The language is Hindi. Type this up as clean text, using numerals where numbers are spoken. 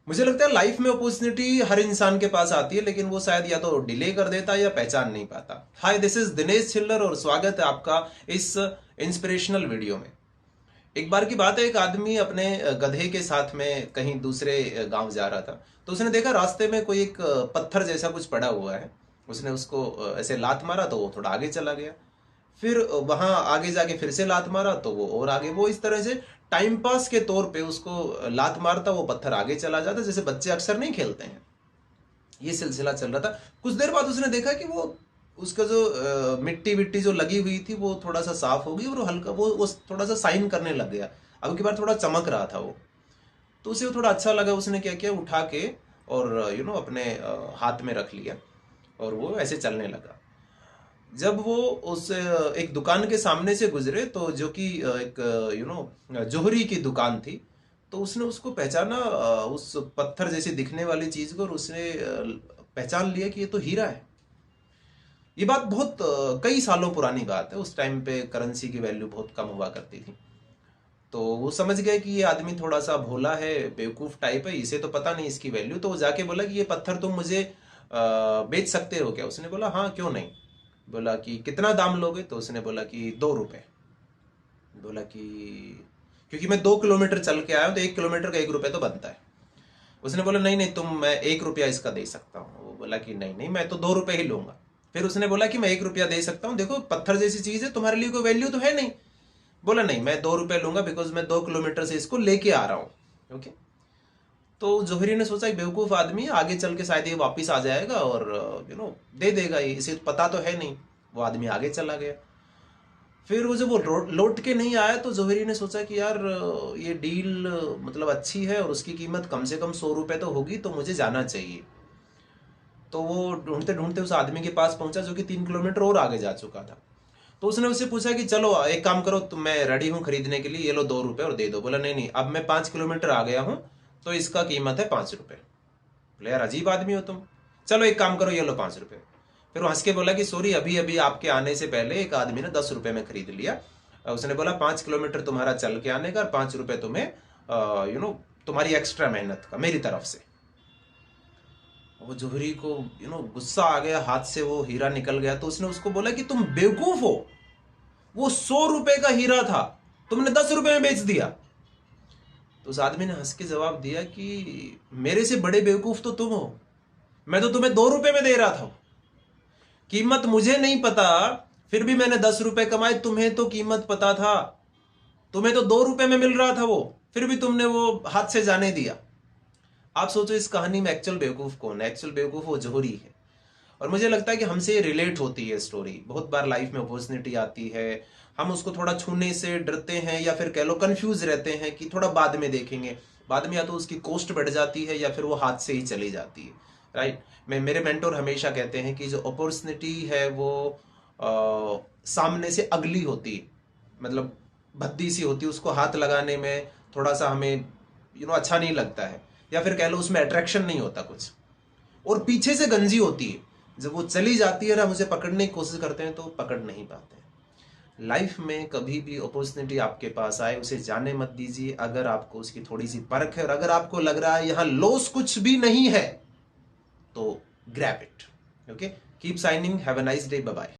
मुझे लगता है लाइफ में अपॉर्चुनिटी हर इंसान के पास आती है, लेकिन वो शायद या तो डिले कर देता है या पहचान नहीं पाता। हाय, दिस इज दिनेश छिल्लर और स्वागत है आपका इस इंस्पिरेशनल वीडियो में। एक बार की बात है, एक आदमी अपने गधे के साथ में कहीं दूसरे गांव जा रहा था। तो उसने देखा रास्ते में कोई एक पत्थर जैसा कुछ पड़ा हुआ है। उसने उसको ऐसे लात मारा तो वो थोड़ा आगे चला गया। फिर वहां आगे जाके फिर से लात मारा तो वो और आगे। वो इस तरह से टाइम पास के तौर पे उसको लात मारता, वो पत्थर आगे चला जाता, जैसे बच्चे अक्सर नहीं खेलते हैं। ये सिलसिला चल रहा था। कुछ देर बाद उसने देखा कि वो उसका जो मिट्टी विट्टी जो लगी हुई थी वो थोड़ा सा साफ हो गई और हल्का वो थोड़ा सा साइन करने लग गया। अब की बार थोड़ा चमक रहा था वो। तो उसे वो थोड़ा अच्छा लगा। उसने क्या किया, उठा के और अपने हाथ में रख लिया और वो ऐसे चलने लगा। जब वो उस एक दुकान के सामने से गुजरे तो जो कि एक जोहरी की दुकान थी, तो उसने उसको पहचाना, उस पत्थर जैसे दिखने वाली चीज को, और उसने पहचान लिया कि ये तो हीरा है। ये बात बहुत कई सालों पुरानी बात है। उस टाइम पे करेंसी की वैल्यू बहुत कम हुआ करती थी। तो वो समझ गए कि ये आदमी थोड़ा सा भोला है, बेवकूफ टाइप है, इसे तो पता नहीं इसकी वैल्यू। तो वो जाके बोला कि ये पत्थर तुम मुझे बेच सकते हो क्या? उसने बोला हाँ, क्यों नहीं। बोला कि कितना दाम लोगे? तो उसने बोला कि 2 रुपए। बोला कि क्योंकि मैं 2 किलोमीटर चल के आया हूं तो 1 किलोमीटर का 1 रुपए तो बनता है। उसने बोला नहीं नहीं, मैं 1 रुपया इसका दे सकता हूँ। वो बोला कि नहीं नहीं, मैं तो 2 रुपए ही लूंगा। फिर उसने बोला कि मैं 1 रुपया दे सकता हूँ, देखो पत्थर जैसी चीज है, तुम्हारे लिए कोई वैल्यू तो है नहीं। बोला नहीं, मैं 2 रुपए लूंगा, बिकॉज मैं 2 किलोमीटर से इसको लेके आ रहा हूँ। ओके। तो जोहरी ने सोचा, एक बेवकूफ आदमी आगे चल के शायद ये वापिस आ जाएगा और दे देगा, ये इसे पता तो है नहीं। वो आदमी आगे चला गया। फिर वो जब वो लौट के नहीं आया तो जोहरी ने सोचा कि यार ये डील मतलब अच्छी है और उसकी कीमत कम से कम 100 रुपए तो होगी, तो मुझे जाना चाहिए। तो वो ढूंढते ढूंढते उस आदमी के पास पहुंचा जो कि 3 किलोमीटर और आगे जा चुका था। तो उसने उससे पूछा कि चलो एक काम करो, तुम मैं रेडी हूं खरीदने के लिए, ये लो 2 रुपए और दे दो। बोला नहीं नहीं, अब मैं 5 किलोमीटर आ गया हूं तो इसका कीमत है 5 रुपए। बोले यार अजीब आदमी हो तुम, चलो एक काम करो, ये लो 5 रुपए। फिर वो हंस के बोला कि सॉरी, अभी अभी आपके आने से पहले एक आदमी ने 10 रुपए में खरीद लिया। उसने बोला 5 किलोमीटर तुम्हारा चल के आने का और 5 रुपए तुम्हें तुम्हारी एक्स्ट्रा मेहनत का मेरी तरफ से। वो जोहरी को गुस्सा आ गया, हाथ से वो हीरा निकल गया। तो उसने उसको बोला कि तुम बेवकूफ हो, वो 100 रुपए का हीरा था, तुमने 10 रुपए में बेच दिया। तो उस आदमी ने हंस के जवाब दिया कि मेरे से बड़े बेवकूफ तो तुम हो, मैं तो तुम्हें 2 रुपए में दे रहा था। कीमत मुझे नहीं पता, फिर भी मैंने 10 रुपए कमाए, तुम्हें तो कीमत पता था, तुम्हें तो 2 रुपए में मिल रहा था वो, फिर भी तुमने वो हाथ से जाने दिया। आप सोचो इस कहानी में एक्चुअल बेवकूफ कौन है? एक्चुअल बेवकूफ वो जोहरी है। और मुझे लगता है कि हमसे रिलेट होती है स्टोरी। बहुत बार लाइफ में अपॉर्चुनिटी आती है, हम उसको थोड़ा छूने से डरते हैं या फिर कह लो कंफ्यूज रहते हैं कि थोड़ा बाद में देखेंगे। बाद में या तो उसकी कॉस्ट बढ़ जाती है या फिर वो हाथ से ही चली जाती है। राइट। मेरे मेंटोर हमेशा कहते हैं कि जो अपॉर्चुनिटी है वो सामने से अगली होती है, मतलब भद्दी सी होती है, उसको हाथ लगाने में थोड़ा सा हमें अच्छा नहीं लगता है, या फिर कह लो उसमें अट्रैक्शन नहीं होता कुछ, और पीछे से गंजी होती है। जब वो चली जाती है ना, हम उसे पकड़ने की कोशिश करते हैं तो पकड़ नहीं पाते हैं। लाइफ में कभी भी अपॉर्चुनिटी आपके पास आए उसे जाने मत दीजिए। अगर आपको उसकी थोड़ी सी परख है और अगर आपको लग रहा है यहां लॉस कुछ भी नहीं है तो grab it. Okay, keep signing, have a nice day, bye bye.